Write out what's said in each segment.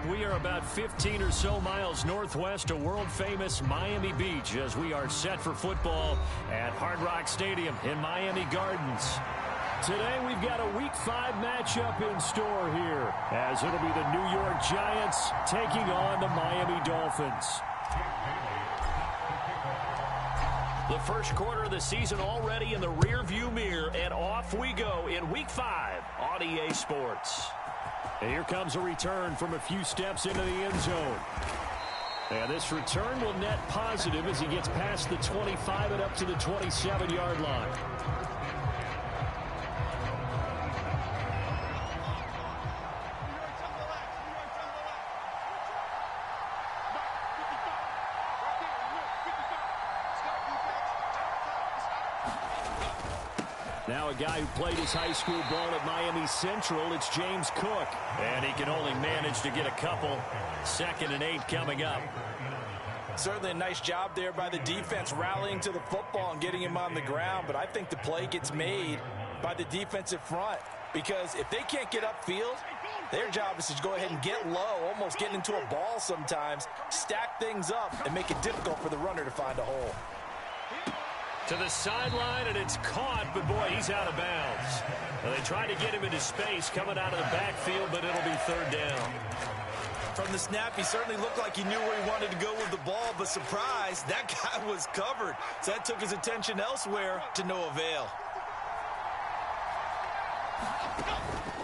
We are about 15 or so miles northwest of world-famous Miami Beach as we are set for football at Hard Rock Stadium in Miami Gardens. Today we've got a Week 5 matchup in store here as it'll be the New York Giants taking on the Miami Dolphins. The first quarter of the season already in the rearview mirror, and off we go in Week 5 on EA Sports. And here comes a return from a few steps into the end zone. And this return will net positive as he gets past the 25 and up to the 27-yard line. Now a guy who played his high school ball at Miami Central, it's James Cook. And he can only manage to get a couple. 2nd and 8 coming up. Certainly a nice job there by the defense rallying to the football and getting him on the ground. But I think the play gets made by the defensive front. Because if they can't get upfield, their job is to go ahead and get low, almost getting into a ball sometimes, stack things up, and make it difficult for the runner to find a hole. To the sideline, and it's caught, but boy, he's out of bounds. Well, they tried to get him into space coming out of the backfield, but it'll be 3rd down. From the snap, he certainly looked like he knew where he wanted to go with the ball, but surprise, that guy was covered. So that took his attention elsewhere to no avail.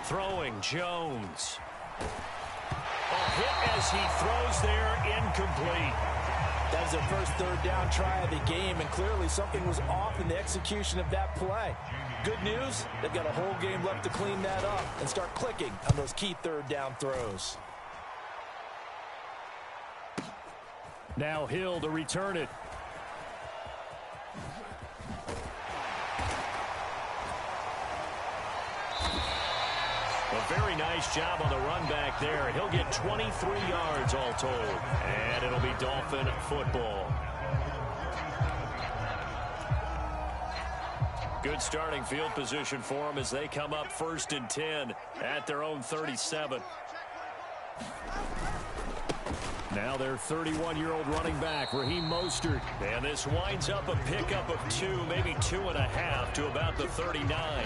Throwing, Jones. A hit as he throws there, incomplete. That was their first 3rd down try of the game, and clearly something was off in the execution of that play. Good news, they've got a whole game left to clean that up and start clicking on those key 3rd down throws. Now Hill to return it. A very nice job on the run back there. He'll get 23 yards all told. And it'll be Dolphin football. Good starting field position for them as they come up 1st and 10 at their own 37. Now their 31-year-old running back, Raheem Mostert. And this winds up a pickup of 2, maybe 2.5 to about the 39.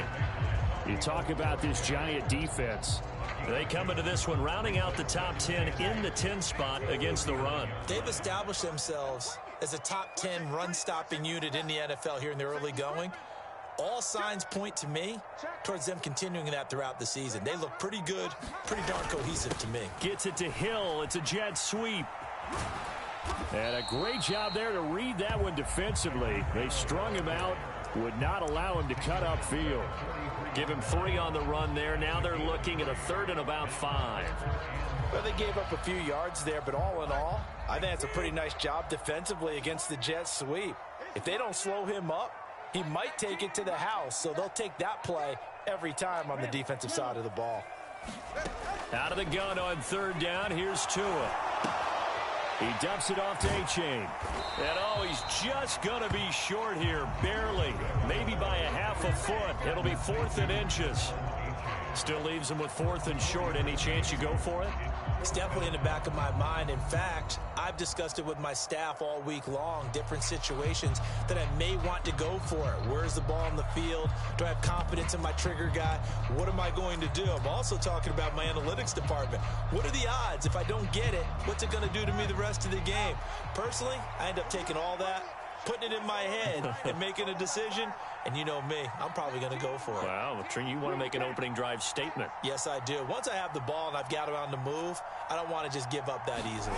You talk about this Giant defense. They come into this one rounding out the top 10 in the 10 spot against the run. They've established themselves as a top 10 run-stopping unit in the NFL here in the early going. All signs point to me towards them continuing that throughout the season. They look pretty good, pretty darn cohesive to me. Gets it to Hill. It's a jet sweep. And a great job there to read that one defensively. They strung him out, would not allow him to cut upfield. Give him 3 on the run there. Now they're looking at a 3rd and about 5. Well, they gave up a few yards there, but all in all, I think that's a pretty nice job defensively against the jet sweep. If they don't slow him up, he might take it to the house, so they'll take that play every time on the defensive side of the ball. Out of the gun on 3rd down, here's Tua. He dumps it off to Achane. And oh, he's just going to be short here, barely. Maybe by a half a foot. It'll be 4th and inches. Still leaves him with 4th and short. Any chance you go for it? It's definitely in the back of my mind. In fact, I've discussed it with my staff all week long, different situations that I may want to go for it. Where's the ball on the field? Do I have confidence in my trigger guy? What am I going to do? I'm also talking about my analytics department. What are the odds? If I don't get it, what's it going to do to me the rest of the game? Personally, I end up taking all that, putting it in my head, and making a decision. And you know me, I'm probably going to go for it. Wow, you want to make an opening drive statement. Yes, I do. Once I have the ball and I've got it on the move, I don't want to just give up that easily.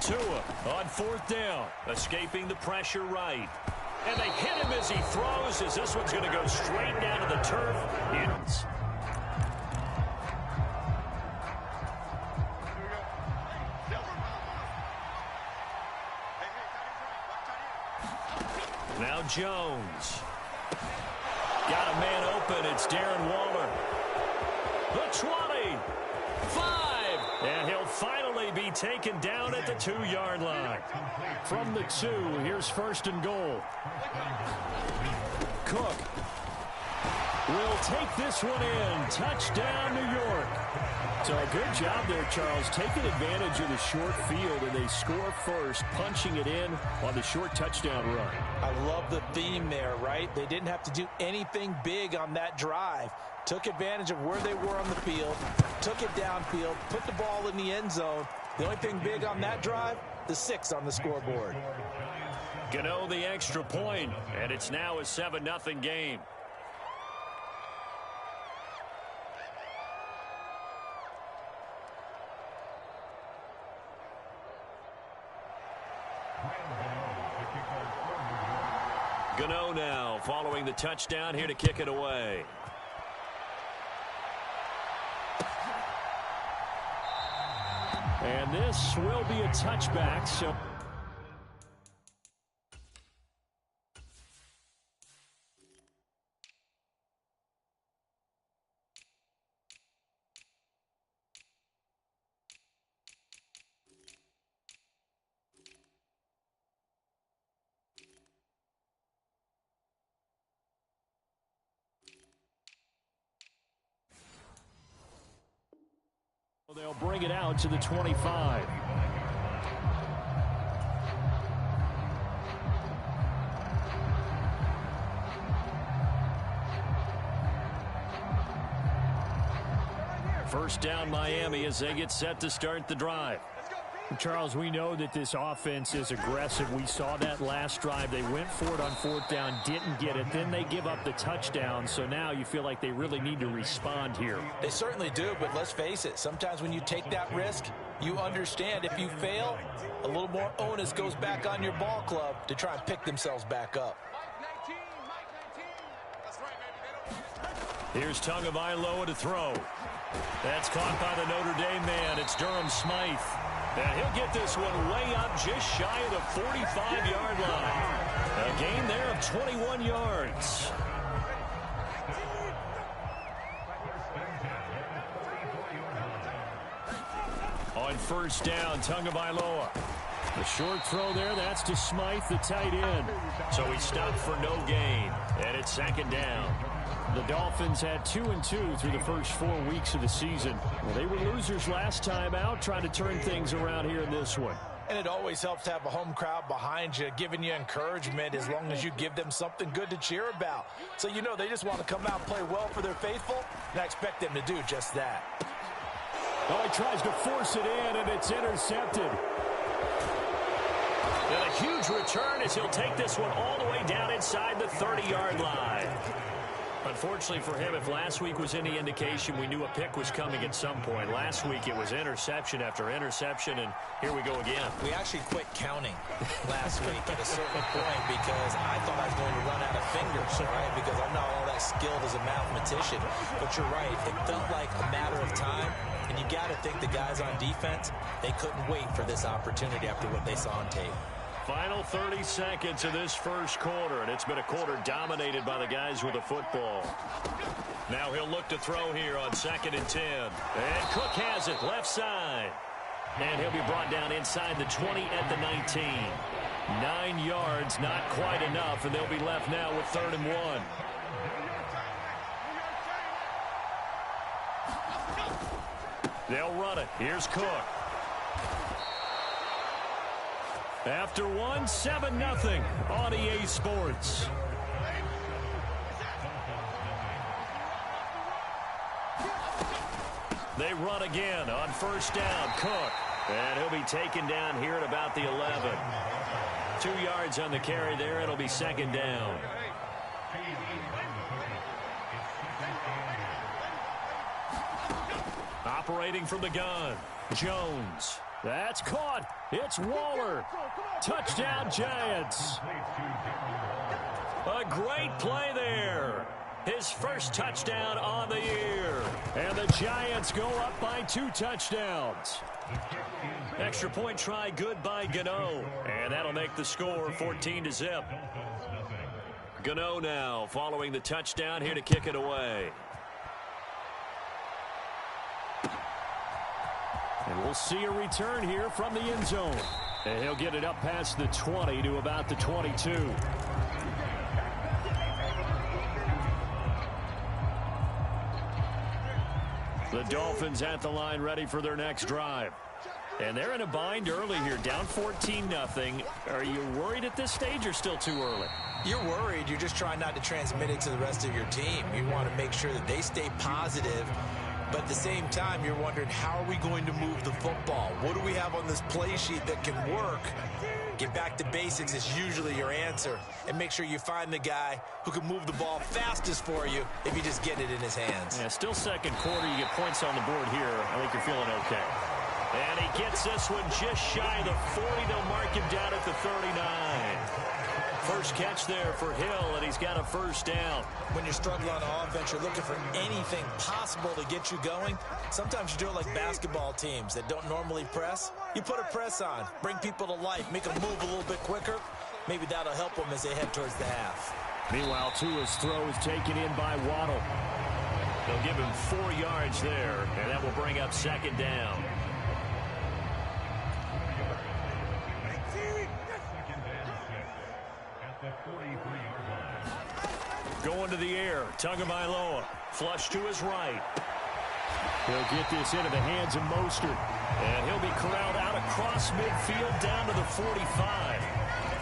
Tua on 4th down, escaping the pressure right. And they hit him as he throws, as this one's going to go straight down to the turf. Now Jones. Got a man open. It's Darren Waller. The 20. 5. And he'll finally be taken down at the 2-yard line. From the 2, here's 1st and goal. Cook. will take this one in. Touchdown, New York. So a good job there, Charles, taking advantage of the short field, and they score first, punching it in on the short touchdown run. I love the theme there, right? They didn't have to do anything big on that drive. Took advantage of where they were on the field, took it downfield, put the ball in the end zone. The only thing big on that drive, the 6 on the scoreboard. Gano the extra point, and it's now a 7-0 game. Gano now following the touchdown, here to kick it away. And this will be a touchback. So they'll bring it out to the 25. First down, Miami, as they get set to start the drive. Charles, we know that this offense is aggressive. We saw that last drive. They went for it on 4th down, didn't get it. Then they give up the touchdown. So now you feel like they really need to respond here. They certainly do, but let's face it. Sometimes when you take that risk, you understand if you fail, a little more onus goes back on your ball club to try and pick themselves back up. Here's Tagovailoa to throw. That's caught by the Notre Dame man. It's Durham Smythe. And he'll get this one way up just shy of the 45-yard line. A gain there of 21 yards. On first down, Tagovailoa. The short throw there, that's to Smythe, the tight end. So he stopped for no gain, and it's 2nd down. The Dolphins had 2-2 through the first 4 weeks of the season. Well, they were losers last time out, trying to turn things around here in this one. And it always helps to have a home crowd behind you, giving you encouragement as long as you give them something good to cheer about. So you know they just want to come out and play well for their faithful, and I expect them to do just that. Oh, he tries to force it in, and it's intercepted. And a huge return as he'll take this one all the way down inside the 30-yard line. Unfortunately for him, if last week was any indication, we knew a pick was coming at some point. Last week it was interception after interception, and here we go again. We actually quit counting last week at a certain point because I thought I was going to run out of fingers, right? Because I'm not all that skilled as a mathematician. But you're right, it felt like a matter of time, and you got to think the guys on defense, they couldn't wait for this opportunity after what they saw on tape. Final 30 seconds of this first quarter, and it's been a quarter dominated by the guys with the football. Now he'll look to throw here on 2nd and 10. And Cook has it left side. And he'll be brought down inside the 20 at the 19. 9 yards, not quite enough, and they'll be left now with 3rd and 1. They'll run it. Here's Cook. After one, 7-0 on EA Sports. They run again on first down. Cook. And he'll be taken down here at about the 11. 2 yards on the carry there. It'll be 2nd down. Operating from the gun. Jones. That's caught. It's Waller. Touchdown, Giants. A great play there. His first touchdown on the year. And the Giants go up by 2 touchdowns. Extra point try good by Gano. And that'll make the score 14-0. Gano now following the touchdown here to kick it away. And we'll see a return here from the end zone. And he'll get it up past the 20 to about the 22. The Dolphins at the line ready for their next drive. And they're in a bind early here, down 14-0. Are you worried at this stage or still too early? You're worried. You're just trying not to transmit it to the rest of your team. You want to make sure that they stay positive. But at the same time, you're wondering, how are we going to move the football? What do we have on this play sheet that can work? Get back to basics is usually your answer. And make sure you find the guy who can move the ball fastest for you if you just get it in his hands. Yeah, still second quarter. You get points on the board here. I think you're feeling okay. And he gets this one just shy of the 40. They'll mark him down at the 39. First catch there for Hill, and he's got a first down. When you're struggling on offense, you're looking for anything possible to get you going. Sometimes you do it like basketball teams that don't normally press. You put a press on, bring people to life, make them move a little bit quicker. Maybe that'll help them as they head towards the half. Meanwhile, Tua's throw is taken in by Waddle. They'll give him 4 yards there, and that will bring up second down. Going to the air, Tagovailoa, flush to his right. He'll get this into the hands of Mostert, and he'll be corralled out across midfield down to the 45.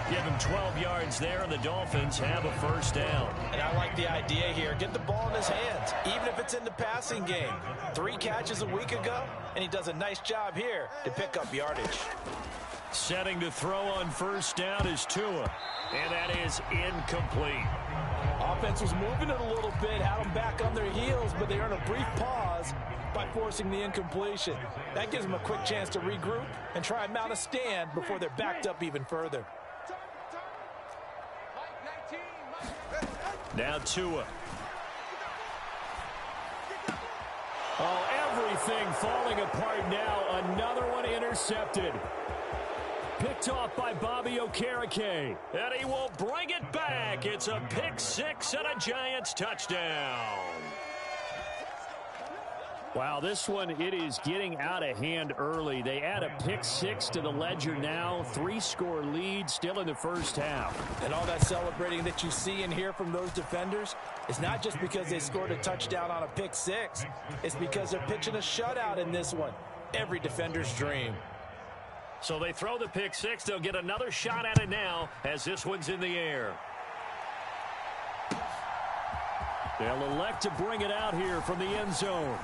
Give him 12 yards there, and the Dolphins have a first down. And I like the idea here. Get the ball in his hands, even if it's in the passing game. 3 catches a week ago, and he does a nice job here to pick up yardage. Setting to throw on first down is Tua, and that is incomplete. Offense was moving it a little bit, had them back on their heels, but they earn a brief pause by forcing the incompletion. That gives them a quick chance to regroup and try and mount a stand before they're backed up even further. Now Tua. Oh, everything falling apart now. Another one intercepted. Picked off by Bobby Okereke. And he will bring it back. It's a pick 6 and a Giants touchdown. Wow, this one, it is getting out of hand early. They add a pick 6 to the ledger now. 3-score lead still in the first half. And all that celebrating that you see and hear from those defenders is not just because they scored a touchdown on a pick 6. It's because they're pitching a shutout in this one. Every defender's dream. So they throw the pick 6. They'll get another shot at it now as this one's in the air. They'll elect to bring it out here from the end zone.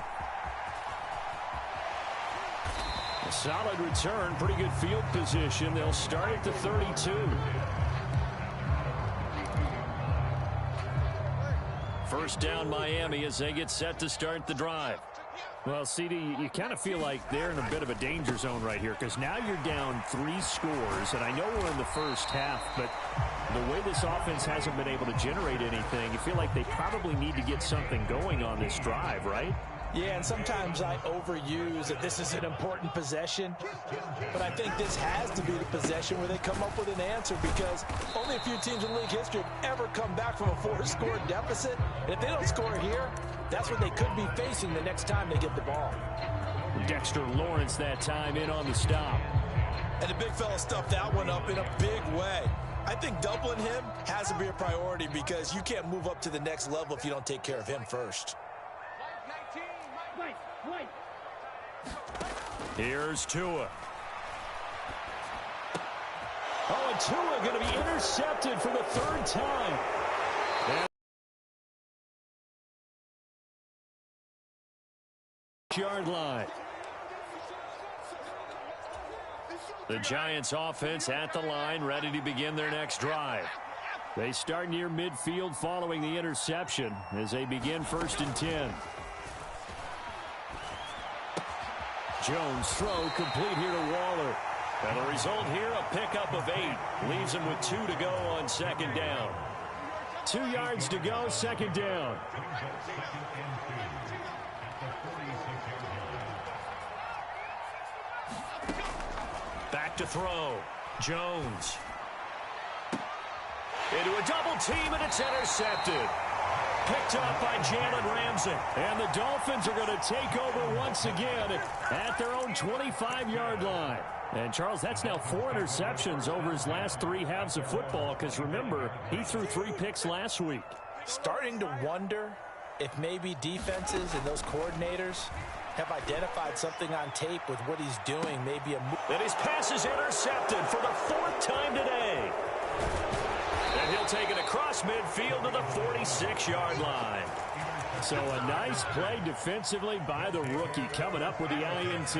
A solid return, pretty good field position. They'll start at the 32. First down Miami as they get set to start the drive. Well, CD, you kind of feel like they're in a bit of a danger zone right here because now you're down 3 scores, and I know we're in the first half, but the way this offense hasn't been able to generate anything, you feel like they probably need to get something going on this drive, right? Yeah, and sometimes I overuse that this is an important possession, but I think this has to be the possession where they come up with an answer because only a few teams in league history have ever come back from a 4-score deficit, and if they don't score here, that's what they could be facing the next time they get the ball. Dexter Lawrence that time in on the stop. And the big fella stuffed that one up in a big way. I think doubling him has to be a priority because you can't move up to the next level if you don't take care of him first. Here's Tua. Oh, and Tua going to be intercepted for the 3rd time. Yard line. The Giants offense at the line, ready to begin their next drive. They start near midfield following the interception as they begin 1st and 10. Jones throw complete here to Waller. And the result here, a pickup of 8. Leaves him with 2 to go on 2nd down. 2 yards to go, 2nd down. Back to throw. Jones. Into a double team, and it's intercepted. Picked up by Jalen Ramsey. And the Dolphins are going to take over once again at their own 25-yard line. And, Charles, that's now 4 interceptions over his last 3 halves of football because, remember, he threw 3 picks last week. Starting to wonder if maybe defenses and those coordinators have identified something on tape with what he's doing, maybe a move. And his pass is intercepted for the 4th time today. And he'll take it across midfield to the 46-yard line. So a nice play defensively by the rookie coming up with the INT.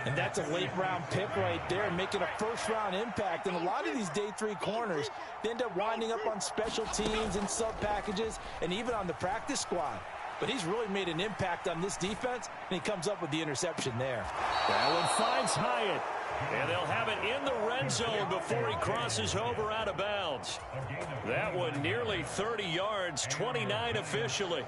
And that's a late-round pick right there, making a first-round impact. And a lot of these day 3 corners, they end up winding up on special teams and sub-packages and even on the practice squad. But he's really made an impact on this defense, and he comes up with the interception there. That one finds Hyatt. And they'll have it in the red zone before he crosses over out of bounds. That one nearly 30 yards, 29 officially.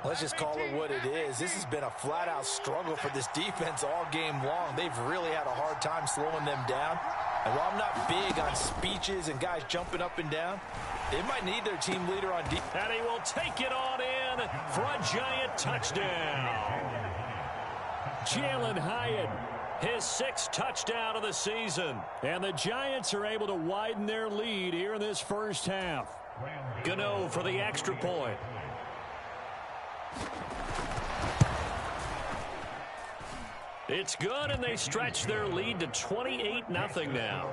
Let's just call it what it is. This has been a flat-out struggle for this defense all game long. They've really had a hard time slowing them down. And while I'm not big on speeches and guys jumping up and down, they might need their team leader on defense. And he will take it on in for a Giant touchdown. Jalin Hyatt, his 6th touchdown of the season. And the Giants are able to widen their lead here in this first half. Gano for the extra point. It's good, and they stretch their lead to 28-0 now.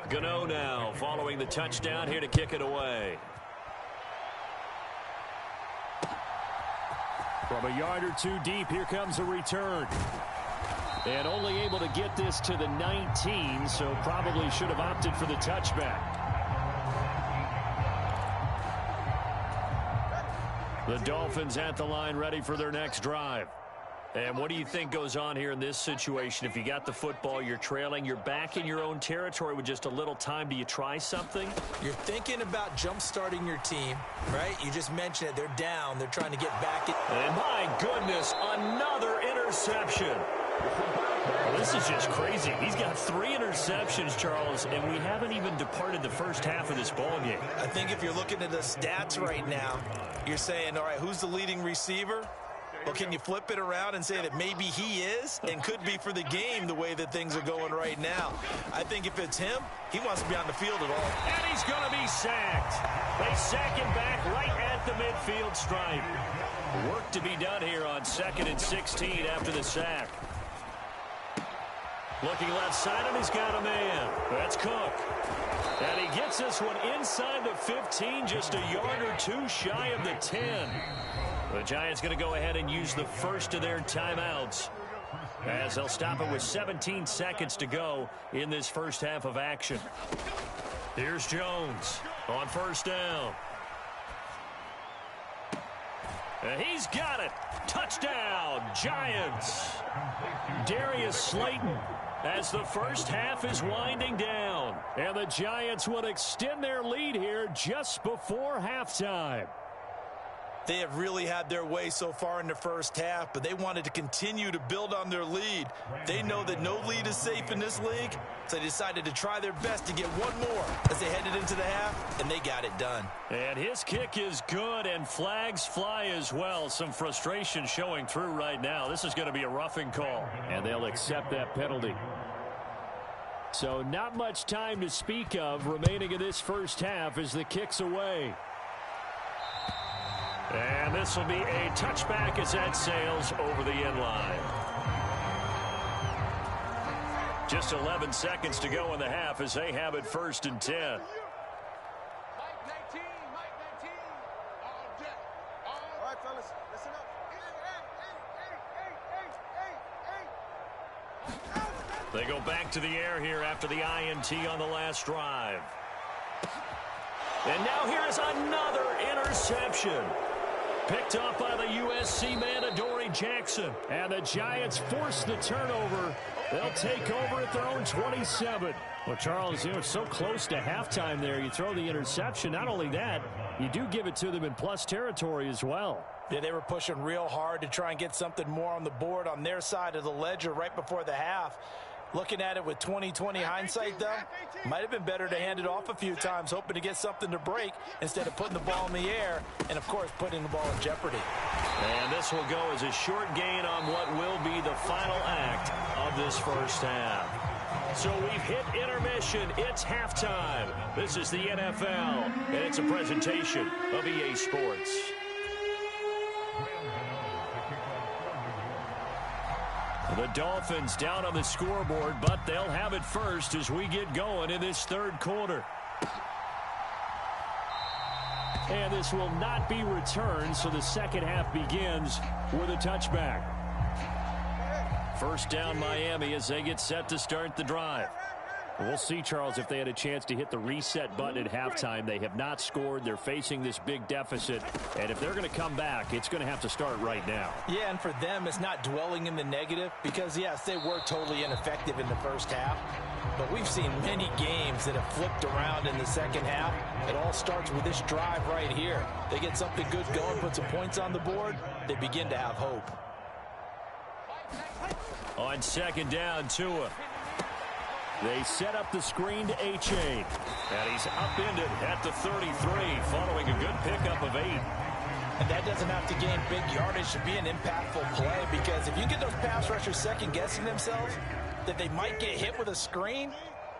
Gano now following the touchdown here to kick it away. From a yard or 2 deep, here comes a return. And only able to get this to the 19, so probably should have opted for the touchback. The Dolphins at the line ready for their next drive. And what do you think goes on here in this situation? If you got the football, you're trailing, you're back in your own territory with just a little time. Do you try something? You're thinking about jump-starting your team, right? You just mentioned it. They're down. They're trying to get back. And my goodness, another interception. Well, this is just crazy. He's got 3 interceptions, Charles, and we haven't even departed the first half of this ball game. I think if you're looking at the stats right now, you're saying, all right, who's the leading receiver? Well, can you flip it around and say that maybe he is and could be for the game the way that things are going right now? I think if it's him, he wants to be on the field at all. And he's going to be sacked. They sack him back right at the midfield stripe. Work to be done here on 2nd and 16 after the sack. Looking left side, and he's got a man. That's Cook. And he gets this one inside the 15, just a yard or 2 shy of the 10. The Giants going to go ahead and use the first of their timeouts, as they'll stop it with 17 seconds to go in this first half of action. Here's Jones on first down. And he's got it. Touchdown, Giants. Darius Slayton, as the first half is winding down. And the Giants will extend their lead here just before halftime. They have really had their way so far in the first half, but they wanted to continue to build on their lead. They know that no lead is safe in this league, so they decided to try their best to get one more as they headed into the half, and they got it done. And his kick is good, and flags fly as well. Some frustration showing through right now. This is going to be a roughing call, and they'll accept that penalty. So not much time to speak of remaining in this first half as the kick's away. And this will be a touchback as that sails over the end line. Just 11 seconds to go in the half as they have it 1st and 10. Mike 19, Mike 19. All jet. All right, fellas, listen up. They go back to the air here after the INT on the last drive. And now here is another interception. Picked up by the USC man, Adoree Jackson. And the Giants force the turnover. They'll take over at their own 27. Well, Charles, it's so close to halftime there. You throw the interception. Not only that, you do give it to them in plus territory as well. Yeah, they were pushing real hard to try and get something more on the board on their side of the ledger right before the half. Looking at it with 20/20 hindsight, though, might have been better to hand it off a few times, hoping to get something to break instead of putting the ball in the air and, of course, putting the ball in jeopardy. And this will go as a short gain on what will be the final act of this first half. So we've hit intermission. It's halftime. This is the NFL, and it's a presentation of EA Sports. The Dolphins down on the scoreboard, but they'll have it first as we get going in this third quarter. And this will not be returned, so the second half begins with a touchback. First down, Miami, as they get set to start the drive. We'll see, Charles, if they had a chance to hit the reset button at halftime. They have not scored. They're facing this big deficit. And if they're going to come back, it's going to have to start right now. Yeah, and for them, it's not dwelling in the negative because, yes, they were totally ineffective in the first half. But we've seen many games that have flipped around in the second half. It all starts with this drive right here. They get something good going, put some points on the board, they begin to have hope. On second down, Tua. They set up the screen to A-Chain. And he's upended at the 33 following a good pickup of 8. And that doesn't have to gain big yardage to be an impactful play, because if you get those pass rushers second-guessing themselves that they might get hit with a screen,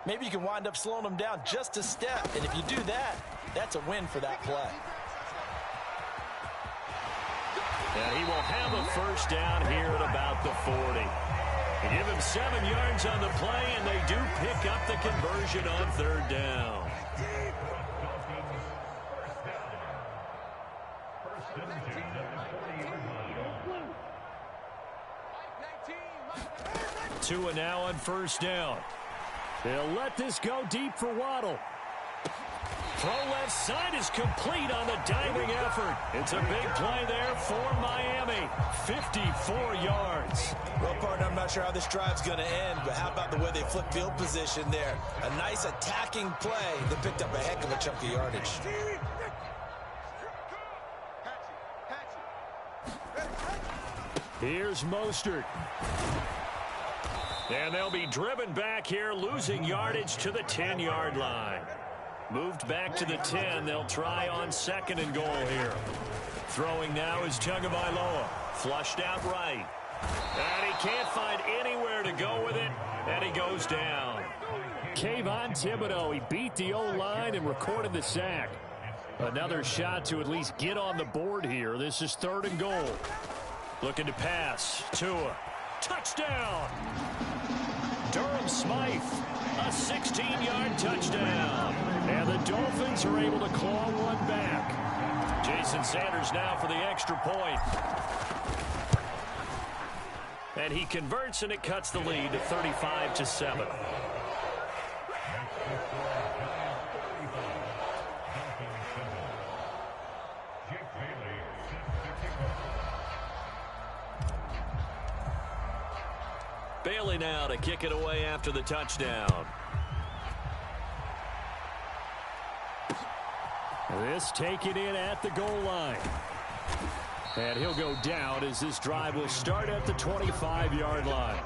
maybe you can wind up slowing them down just a step. And if you do that, that's a win for that play. And he will have a first down here at about the 40. They give him 7 yards on the play, and they do pick up the conversion on third down. Tua now on first down. They'll let this go deep for Waddle. Throw left side is complete on the diving effort. It's a big play there for Miami. 54 yards. Well, partner, I'm not sure how this drive's going to end, but how about the way they flip field position there? A nice attacking play that picked up a heck of a chunk of yardage. Here's Mostert. And they'll be driven back here, losing yardage to the 10-yard line. Moved back to the 10. They'll try on second and goal here. Throwing now is Tagovailoa. Flushed out right. And he can't find anywhere to go with it. And he goes down. Kayvon Thibodeaux, he beat the O-line and recorded the sack. Another shot to at least get on the board here. This is third and goal. Looking to pass. Tua. Touchdown. Durham Smythe. A 16-yard touchdown. And the Dolphins are able to claw one back. Jason Sanders now for the extra point. And he converts, and it cuts the lead to 35-7. Bailey now to kick it away after the touchdown. This taken in at the goal line. And he'll go down as this drive will start at the 25-yard line.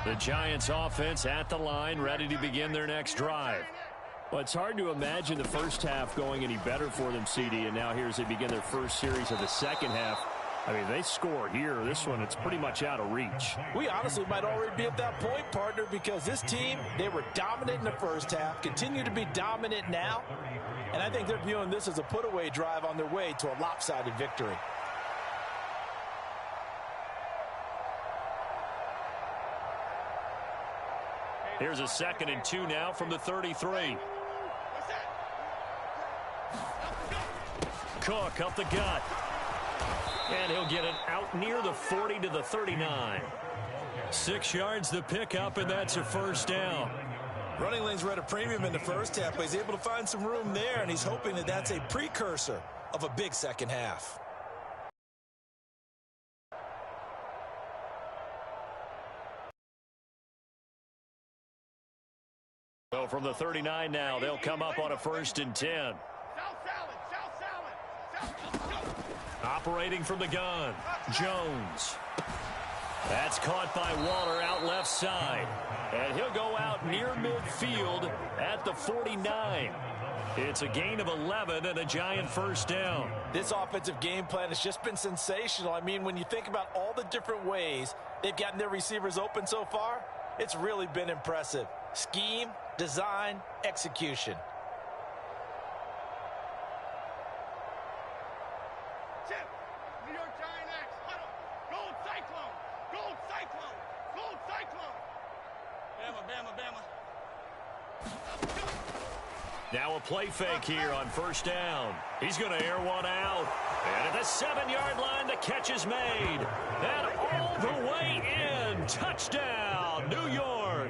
The Giants offense at the line, ready to begin their next drive. Well, it's hard to imagine the first half going any better for them, CD, and now here as they begin their first series of the second half. I mean, they score here. This one, it's pretty much out of reach. We honestly might already be at that point, partner, because this team, they were dominant in the first half, continue to be dominant now, and I think they're viewing this as a put-away drive on their way to a lopsided victory. Here's a 2nd and 2 now from the 33. Cook up the gut. And he'll get it out near the 40 to the 39. 6 yards the pickup, and that's a first down. Running lanes were at a premium in the first half, but he's able to find some room there, and he's hoping that that's a precursor of a big second half. So from the 39 now, they'll come up on a 1st and 10. Operating from the gun, Jones. That's caught by Waller out left side. And he'll go out near midfield at the 49. It's a gain of 11 and a Giant first down. This offensive game plan has just been sensational. I mean, when you think about all the different ways they've gotten their receivers open so far, it's really been impressive. Scheme, design, execution. Chip, New York Giant X, huddle. Gold Cyclone. Gold Cyclone. Gold Cyclone. Bama, Bama, Bama. Now a play fake here on first down. He's going to air one out. And at the 7-yard line, the catch is made. And all the way in. Touchdown, New York.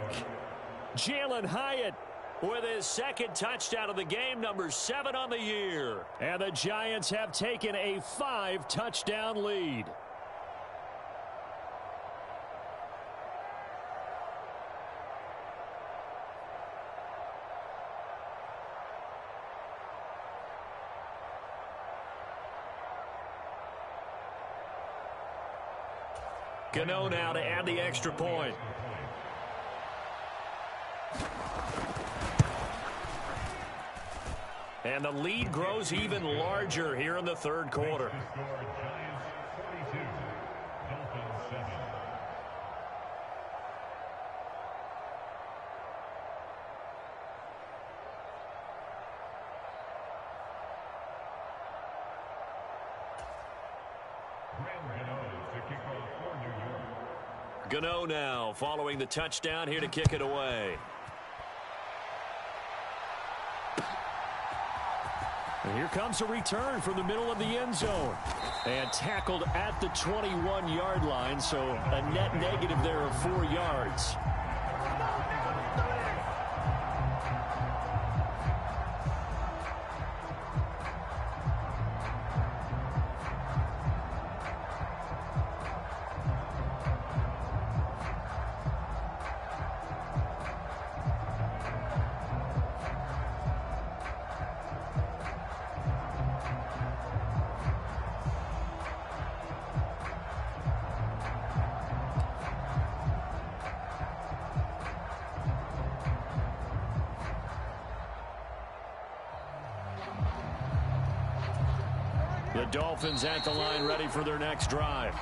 Jalen Hyatt with his second touchdown of the game, number 7 on the year. And the Giants have taken a 5-touchdown lead. Gano now to add the extra point. And the lead grows even larger here in the third quarter. Gano now following the touchdown here to kick it away. And here comes a return from the middle of the end zone. And tackled at the 21-yard line, so a net negative there of 4 yards. The Dolphins at the line, ready for their next drive.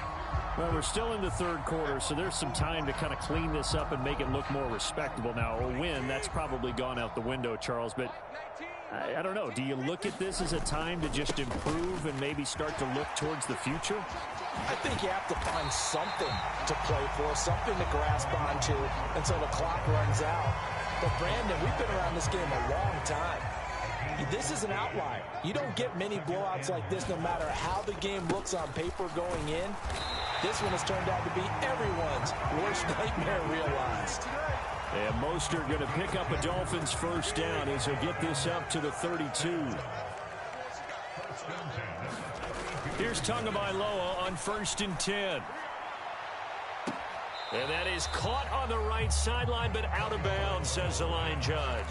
Well, we're still in the third quarter, so there's some time to kind of clean this up and make it look more respectable. Now, a win, that's probably gone out the window, Charles, but I don't know. Do you look at this as a time to just improve and maybe start to look towards the future? I think you have to find something to play for, something to grasp onto until the clock runs out. But, Brandon, we've been around this game a long time. This is an outlier. You don't get many blowouts like this no matter how the game looks on paper going in. This one has turned out to be everyone's worst nightmare realized. And Mostert going to pick up a Dolphins first down as he'll get this up to the 32. Here's Tagovailoa on 1st and 10. And that is caught on the right sideline, but out of bounds, says the line judge.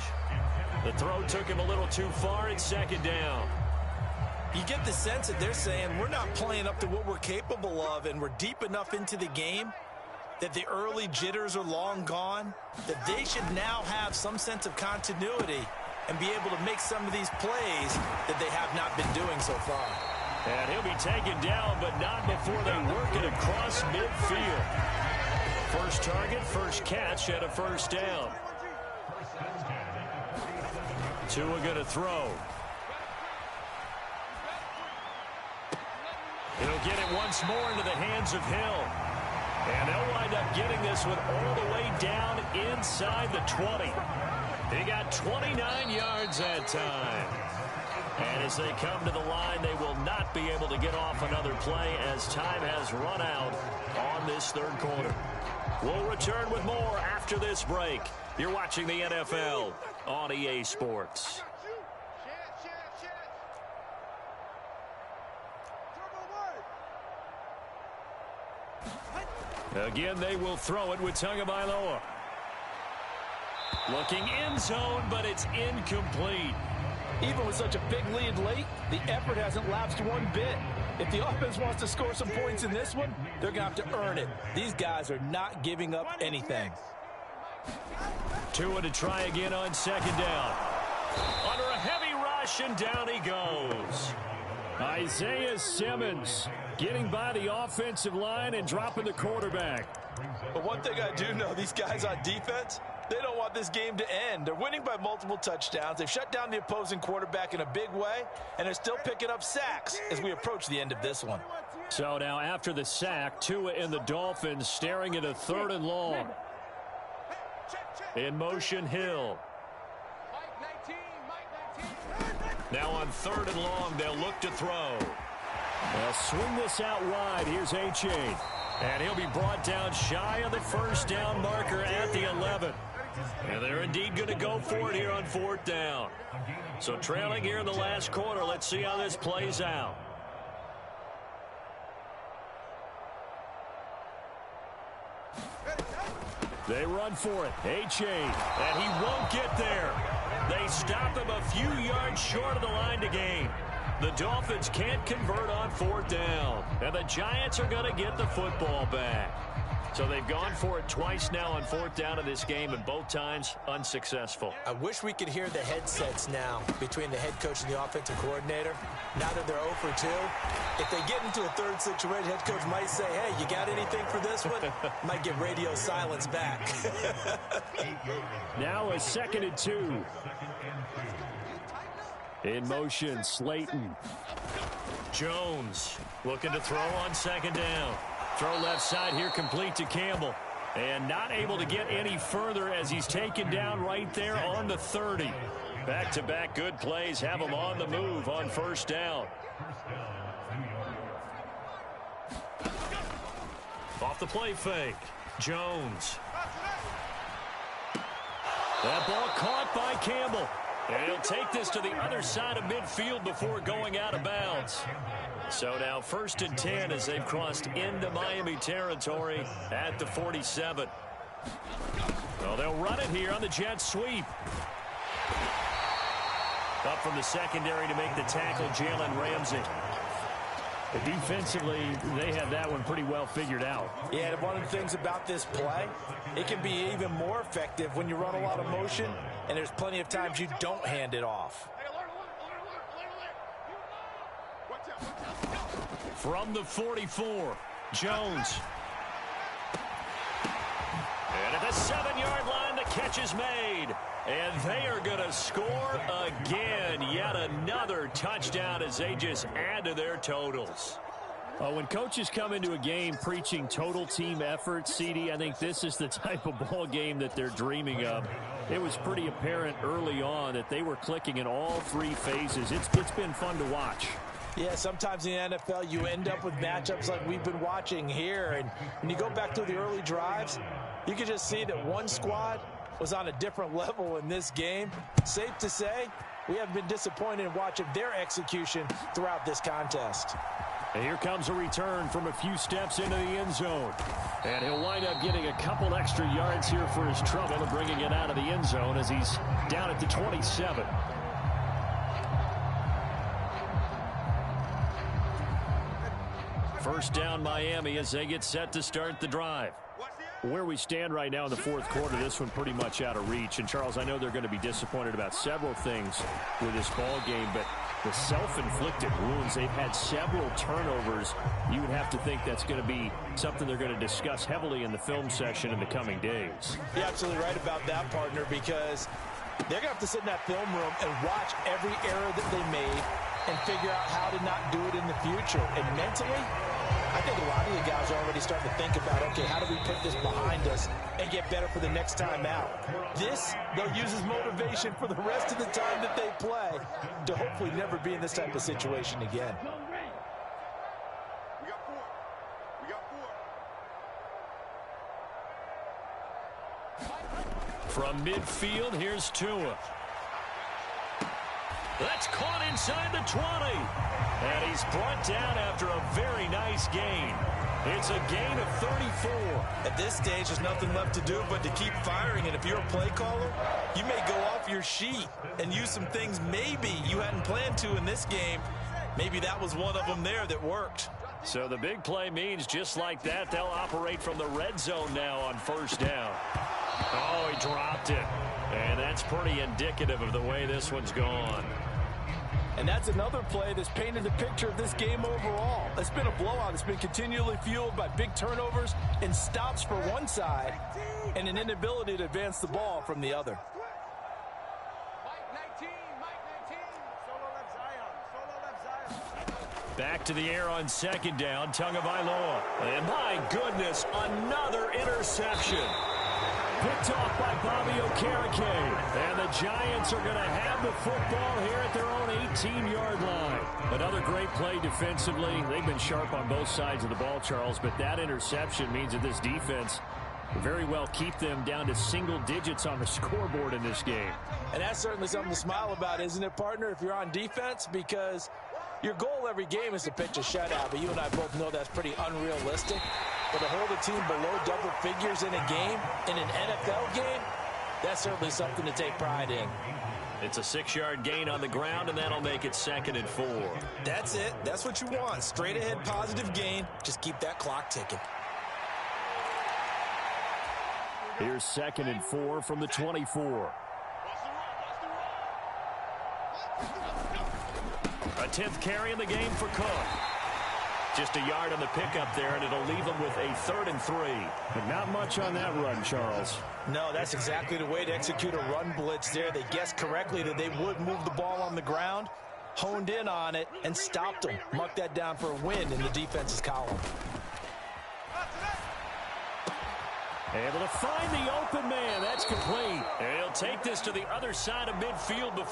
The throw took him a little too far. It's 2nd down. You get the sense that they're saying we're not playing up to what we're capable of, and we're deep enough into the game that the early jitters are long gone, that they should now have some sense of continuity and be able to make some of these plays that they have not been doing so far. And he'll be taken down, but not before they work it across midfield. First target, first catch, and a first down. Tua going to throw. He'll get it once more into the hands of Hill. And they'll wind up getting this one all the way down inside the 20. He got 29 yards that time. And as they come to the line, they will not be able to get off another play as time has run out on this third quarter. We'll return with more after this break. You're watching the NFL on EA Sports. Again, they will throw it with Tagovailoa. Looking end zone, but it's incomplete. Even with such a big lead late, the effort hasn't lapsed one bit. If the offense wants to score some points in this one, they're going to have to earn it. These guys are not giving up anything. Tua to try again on second down. Under a heavy rush, and down he goes. Isaiah Simmons getting by the offensive line and dropping the quarterback. But one thing I do know, these guys on defense, they don't want this game to end. They're winning by multiple touchdowns. They've shut down the opposing quarterback in a big way, and they're still picking up sacks as we approach the end of this one. So now after the sack, Tua and the Dolphins staring at a 3rd and long. In motion, Hill. Now on 3rd and long, they'll look to throw. They'll swing this out wide. Here's Achane. And he'll be brought down shy of the first down marker at the 11. And they're indeed going to go for it here on 4th down. So trailing here in the last quarter, let's see how this plays out. They run for it. Achane. And he won't get there. They stop him a few yards short of the line to gain. The Dolphins can't convert on 4th down. And the Giants are going to get the football back. So they've gone for it twice now on 4th down in this game, and both times unsuccessful. I wish we could hear the headsets now between the head coach and the offensive coordinator. Now that they're 0 for 2, if they get into a 3rd situation, head coach might say, hey, you got anything for this one? Might get radio silence back. Now a 2nd and 2. In motion, Slayton. Jones looking to throw on 2nd down. Throw left side here, complete to Campbell. And not able to get any further as he's taken down right there on the 30. Back-to-back good plays have him on the move on 1st down. Off the play fake. Jones. That ball caught by Campbell. And he'll take this to the other side of midfield before going out of bounds. So now 1st and 10 as they've crossed into Miami territory at the 47. Well, they'll run it here on the jet sweep. Up from the secondary to make the tackle, Jalen Ramsey. Defensively, they have that one pretty well figured out. Yeah, and one of the things about this play, it can be even more effective when you run a lot of motion, and there's plenty of times you don't hand it off. From the 44, Jones. And at the 7-yard line, the catch is made. And they are going to score again. Yet another touchdown as they just add to their totals. When coaches come into a game preaching total team effort, CD, I think this is the type of ball game that they're dreaming of. It was pretty apparent early on that they were clicking in all 3 phases. It's been fun to watch. Yeah, sometimes in the NFL you end up with matchups like we've been watching here. And when you go back to the early drives, you can just see that one squad was on a different level in this game. Safe to say, we have been disappointed in watching their execution throughout this contest. And here comes a return from a few steps into the end zone. And he'll wind up getting a couple extra yards here for his trouble and bringing it out of the end zone as he's down at the 27. First down Miami as they get set to start the drive. Where we stand right now in the 4th quarter, this one pretty much out of reach. And, Charles, I know they're going to be disappointed about several things with this ball game, but the self-inflicted wounds, they've had several turnovers. You would have to think that's going to be something they're going to discuss heavily in the film session in the coming days. You're absolutely right about that, partner, because they're going to have to sit in that film room and watch every error that they made and figure out how to not do it in the future. And mentally, I think a lot of the guys are already starting to think about, okay, how do we put this behind us and get better for the next time out? This, they'll use as motivation for the rest of the time that they play to hopefully never be in this type of situation again. We got 4. We got 4. From midfield, here's Tua. That's caught inside the 20. And he's brought down after a very nice gain. It's a gain of 34. At this stage, there's nothing left to do but to keep firing. And if you're a play caller, you may go off your sheet and use some things maybe you hadn't planned to in this game Maybe that was one of them there that worked. So the big play means just like that, they'll operate from the red zone now on first down. Oh, he dropped it. And that's pretty indicative of the way this one's gone. And that's another play that's painted the picture of this game overall. It's been a blowout. It's been continually fueled by big turnovers and stops for one side and an inability to advance the ball from the other. Back to the air on second down, Tagovailoa. And my goodness, another interception. Picked off by Bobby Okereke. And the Giants are going to have the football here at their own 18-yard line. Another great play defensively. They've been sharp on both sides of the ball, Charles, but that interception means that this defense will very well keep them down to single digits on the scoreboard in this game. And that's certainly something to smile about, isn't it, partner, if you're on defense? Because your goal every game is to pitch a shutout, but you and I both know that's pretty unrealistic. But to hold a team below double figures in a game, in an NFL game, that's certainly something to take pride in. It's a 6-yard gain on the ground, and that'll make it 2nd and 4. That's it. That's what you want. Straight ahead positive gain. Just keep that clock ticking. Here's 2nd and 4 from the 24. A 10th carry in the game for Cook. Just a yard on the pickup there, and it'll leave them with a 3rd and 3. But not much on that run, Charles. No, that's exactly the way to execute a run blitz there. They guessed correctly that they would move the ball on the ground, honed in on it, and stopped them. Mark that down for a win in the defense's column. Able to find the open man. That's complete. And he'll take this to the other side of midfield before